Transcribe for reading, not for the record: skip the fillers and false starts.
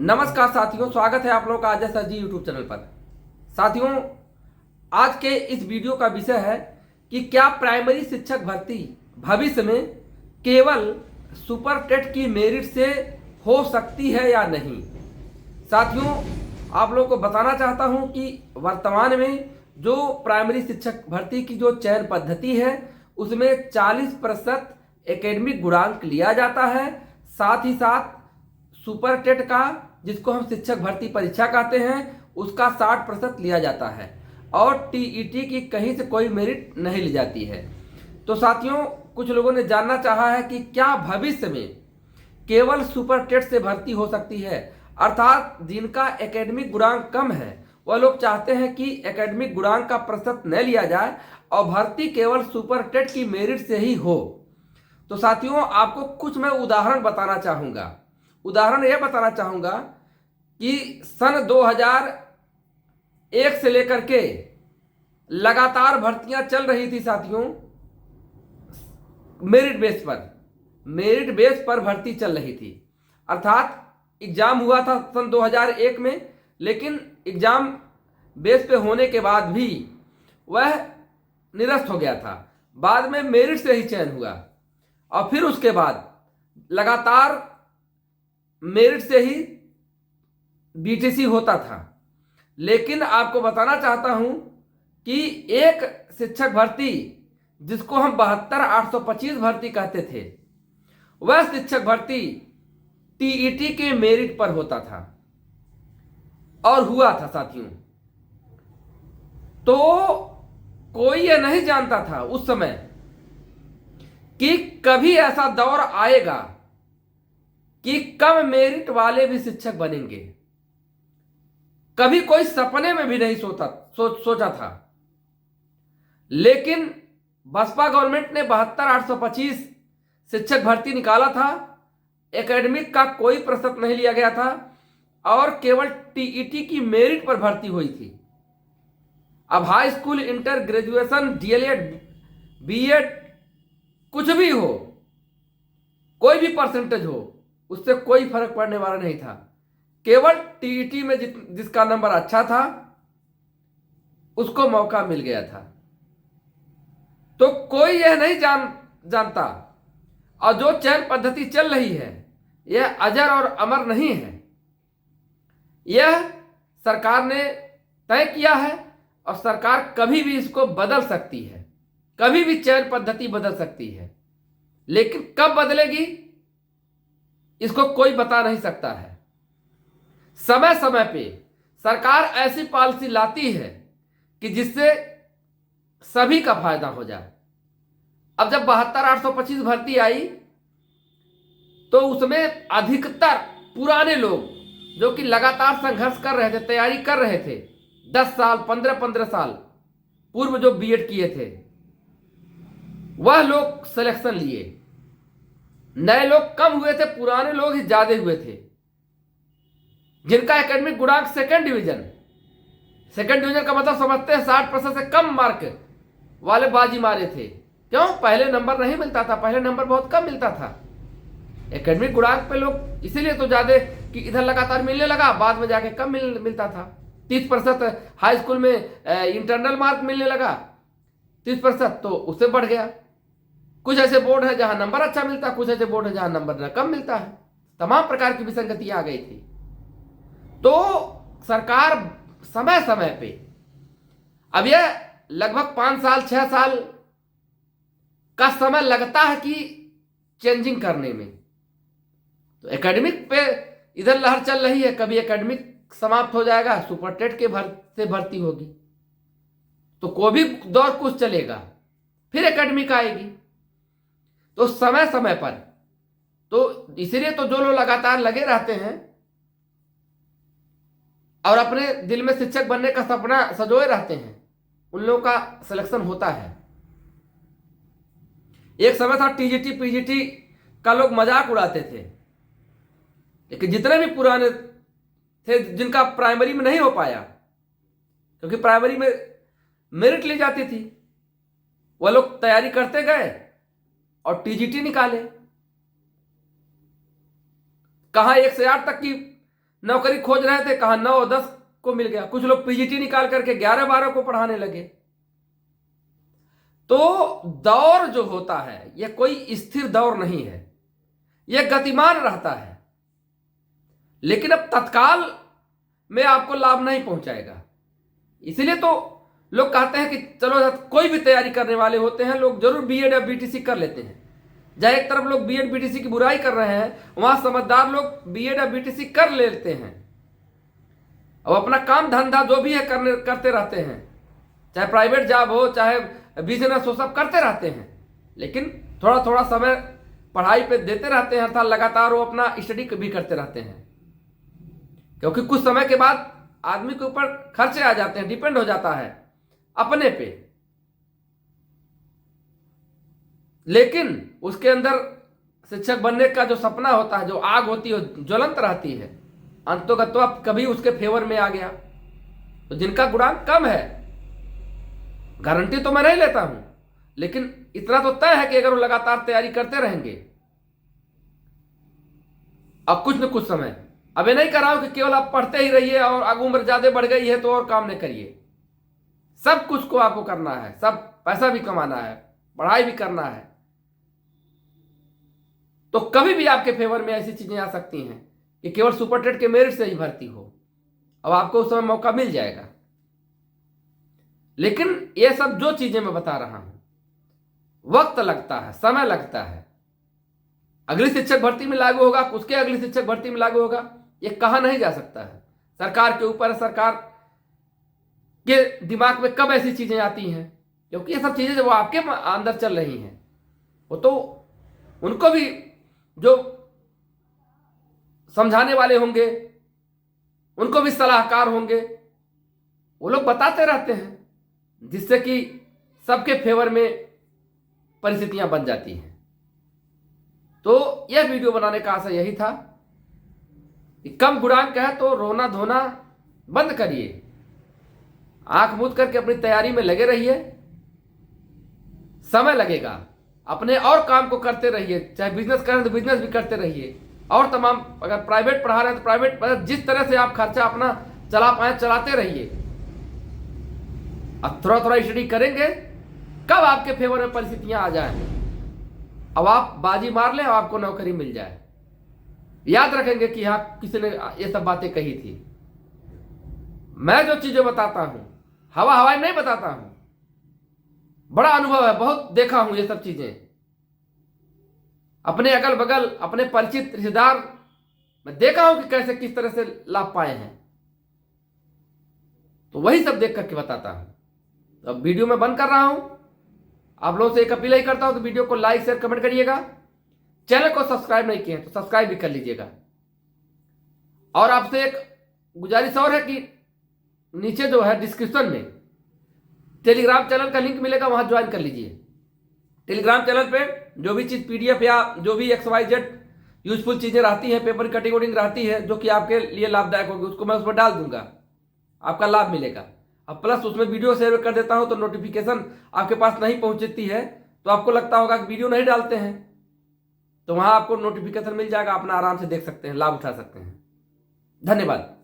नमस्कार साथियों, स्वागत है आप लोगों का अजय सर जी यूट्यूब चैनल पर। साथियों, आज के इस वीडियो का विषय है कि क्या प्राइमरी शिक्षक भर्ती भविष्य में केवल सुपर टेट की मेरिट से हो सकती है या नहीं। साथियों, आप लोगों को बताना चाहता हूं कि वर्तमान में जो प्राइमरी शिक्षक भर्ती की जो चयन पद्धति है उसमें 40% एकेडमिक गुणांक लिया जाता है। साथ ही साथ सुपर टेट का, जिसको हम शिक्षक भर्ती परीक्षा कहते हैं, उसका 60% लिया जाता है और टीईटी की कहीं से कोई मेरिट नहीं ली जाती है। तो साथियों, कुछ लोगों ने जानना चाहा है कि क्या भविष्य में केवल सुपर टेट से भर्ती हो सकती है, अर्थात जिनका एकेडमिक गुणांक कम है वह लोग चाहते हैं कि एकेडमिक गुणांक का प्रतिशत न लिया जाए और भर्ती केवल सुपर टेट की मेरिट से ही हो। तो साथियों, आपको कुछ मैं उदाहरण बताना चाहूँगा। उदाहरण यह बताना चाहूँगा कि सन 2001 से लेकर के लगातार भर्तियां चल रही थी साथियों। मेरिट बेस पर भर्ती चल रही थी, अर्थात एग्जाम हुआ था सन 2001 में, लेकिन एग्जाम बेस पे होने के बाद भी वह निरस्त हो गया था। बाद में मेरिट से ही चयन हुआ और फिर उसके बाद लगातार मेरिट से ही बीटीसी होता था। लेकिन आपको बताना चाहता हूं कि एक शिक्षक भर्ती, जिसको हम 72,825 भर्ती कहते थे, वह शिक्षक भर्ती टीईटी के मेरिट पर होता था और हुआ था साथियों। तो कोई यह नहीं जानता था उस समय कि कभी ऐसा दौर आएगा कि कम मेरिट वाले भी शिक्षक बनेंगे। कभी कोई सपने में भी नहीं सोचा था। लेकिन बसपा गवर्नमेंट ने 72,825 शिक्षक भर्ती निकाला था। एकेडमिक का कोई प्रतिशत नहीं लिया गया था और केवल टीईटी की मेरिट पर भर्ती हुई थी। अब high school, inter, graduation, DElEd, BEd, कुछ भी हो, कोई भी परसेंटेज हो, उससे कोई फर्क पड़ने वाला नहीं था। केवल टीईटी में जिसका नंबर अच्छा था उसको मौका मिल गया था। तो कोई यह नहीं जानता। और जो चयन पद्धति चल रही है यह अजर और अमर नहीं है। यह सरकार ने तय किया है और सरकार कभी भी इसको बदल सकती है, कभी भी चयन पद्धति बदल सकती है। लेकिन कब बदलेगी इसको कोई बता नहीं सकता है। समय समय पे सरकार ऐसी पॉलिसी लाती है कि जिससे सभी का फायदा हो जाए। अब जब 72,825 भर्ती आई तो उसमें अधिकतर पुराने लोग, जो कि लगातार संघर्ष कर रहे थे, तैयारी कर रहे थे, 10 साल 15 साल पूर्व जो बीएड किए थे, वह लोग सिलेक्शन लिए। नए लोग कम हुए थे, पुराने लोग ही ज्यादा हुए थे। जिनका एकेडमिक गुणांक सेकंड डिवीजन का मतलब समझते हैं 60% से कम मार्क वाले बाजी मारे थे। क्यों? पहले नंबर नहीं मिलता था, पहले नंबर बहुत कम मिलता था। एकेडमिक गुणांक पे लोग इसीलिए तो ज्यादा कि इधर लगातार मिलने लगा, बाद में जाके कम मिलता था। 30% हाई स्कूल में इंटरनल मार्क मिलने लगा, 30%, तो उससे बढ़ गया। कुछ ऐसे बोर्ड है जहां नंबर अच्छा मिलता है, कुछ ऐसे बोर्ड है जहां नंबर कम मिलता है। तमाम प्रकार की विसंगतियां आ गई थी। तो सरकार समय समय पे, अब यह लगभग 5 साल 6 साल का समय लगता है कि चेंजिंग करने में। तो एकेडमिक पे इधर लहर चल रही है, कभी एकेडमिक समाप्त हो जाएगा, सुपर टेट के से भर्ती होगी, तो कोई भी दौर कुछ चलेगा, फिर एकेडमिक आएगी। तो समय समय पर, तो इसीलिए तो जो लोग लगातार लगे रहते हैं और अपने दिल में शिक्षक बनने का सपना सजोए रहते हैं, उन लोगों का सिलेक्शन होता है। एक समय था टीजीटी पीजीटी का लोग मजाक उड़ाते थे, लेकिन जितने भी पुराने थे जिनका प्राइमरी में नहीं हो पाया, क्योंकि प्राइमरी में मेरिट ली जाती थी, वह लोग तैयारी करते गए और टीजीटी निकाले। कहाँ 1 से 8 तक की नौकरी खोज रहे थे, कहाँ 9 और 10 को मिल गया। कुछ लोग पीजीटी निकाल करके 11-12 को पढ़ाने लगे। तो दौर जो होता है यह कोई स्थिर दौर नहीं है, यह गतिमान रहता है, लेकिन अब तत्काल में आपको लाभ नहीं पहुंचाएगा। इसलिए तो लोग कहते हैं कि चलो, कोई भी तैयारी करने वाले होते हैं लोग जरूर बीएड या बीटीसी कर लेते हैं। जहाँ एक तरफ लोग बीएड बीटीसी की बुराई कर रहे हैं, वहां समझदार लोग बीएड या बीटीसी कर लेते हैं और अपना काम धंधा जो भी है करते रहते हैं, चाहे प्राइवेट जॉब हो चाहे बिजनेस हो, सब करते रहते हैं। लेकिन थोड़ा थोड़ा समय पढ़ाई पे देते रहते हैं, अर्थात लगातार वो अपना स्टडी भी करते रहते हैं, क्योंकि कुछ समय के बाद आदमी के ऊपर खर्चे आ जाते हैं, डिपेंड हो जाता है अपने पे। लेकिन उसके अंदर शिक्षक बनने का जो सपना होता है, जो आग होती है, ज्वलंत रहती है। अंतोगत अब कभी उसके फेवर में आ गया। तो जिनका गुणांक कम है, गारंटी तो मैं नहीं लेता हूं, लेकिन इतना तो तय है कि अगर वो लगातार तैयारी करते रहेंगे, अब कुछ न कुछ समय, अब ये नहीं कर रहा हूं कि केवल आप पढ़ते ही रहिए और आगे उम्र ज्यादा बढ़ गई है तो और काम नहीं करिए। सब कुछ को आपको करना है, सब पैसा भी कमाना है, पढ़ाई भी करना है। तो कभी भी आपके फेवर में ऐसी चीजें आ सकती हैं कि केवल सुपर टेट के मेरिट से ही भर्ती हो। अब आपको उस समय मौका मिल जाएगा। लेकिन ये सब जो चीजें मैं बता रहा हूं, वक्त लगता है, समय लगता है। अगली शिक्षक भर्ती में लागू होगा, उसके अगली शिक्षक भर्ती में लागू होगा, ये कहा नहीं जा सकता है। सरकार के ऊपर है, सरकार के दिमाग में कब ऐसी चीजें आती हैं, क्योंकि ये सब चीजें जब आपके अंदर चल रही हैं, वो तो उनको भी जो समझाने वाले होंगे, उनको भी सलाहकार होंगे, वो लोग बताते रहते हैं, जिससे कि सबके फेवर में परिस्थितियां बन जाती हैं। तो यह वीडियो बनाने का आशा यही था कि कम गुणांक है तो रोना धोना बंद करिए, आंख मूंद करके अपनी तैयारी में लगे रहिए। समय लगेगा, अपने और काम को करते रहिए, चाहे बिजनेस करें तो बिजनेस भी करते रहिए, और तमाम, अगर प्राइवेट पढ़ा रहे हैं तो प्राइवेट, जिस तरह से आप खर्चा अपना चला पाए चलाते रहिए। अब थोड़ा थोड़ा स्टडी करेंगे, कब आपके फेवर में परिस्थितियां आ जाए, अब आप बाजी मार लें और आपको नौकरी मिल जाए। याद रखेंगे कि हाँ, किसी ने ये सब बातें कही थी। मैं जो चीजें बताता हूं हवा हवाई नहीं बताता हूं, बड़ा अनुभव है, बहुत देखा हूं ये सब चीजें। अपने अगल बगल, अपने परिचित रिश्तेदार, मैं देखा हूं कि कैसे किस तरह से लाभ पाए हैं, तो वही सब देख करके बताता हूं। तो अब वीडियो में बंद कर रहा हूं। आप लोगों से एक अपील ही करता हूं, तो वीडियो को लाइक शेयर कमेंट करिएगा। चैनल को सब्सक्राइब नहीं किए तो सब्सक्राइब भी कर लीजिएगा। और आपसे एक गुजारिश और है कि नीचे जो है डिस्क्रिप्शन में टेलीग्राम चैनल का लिंक मिलेगा, वहां ज्वाइन कर लीजिए। टेलीग्राम चैनल पे जो भी चीज पीडीएफ या जो भी XYZ यूजफुल चीजें रहती हैं, पेपर कटिंग वटिंग रहती है जो कि आपके लिए लाभदायक होगी, उसको मैं उसमें डाल दूंगा, आपका लाभ मिलेगा। अब प्लस उसमें वीडियो शेयर कर देता हूं तो नोटिफिकेशन आपके पास नहीं पहुंचती है, तो आपको लगता होगा कि वीडियो नहीं डालते हैं, तो वहां आपको नोटिफिकेशन मिल जाएगा, अपना आराम से देख सकते हैं, लाभ उठा सकते हैं। धन्यवाद।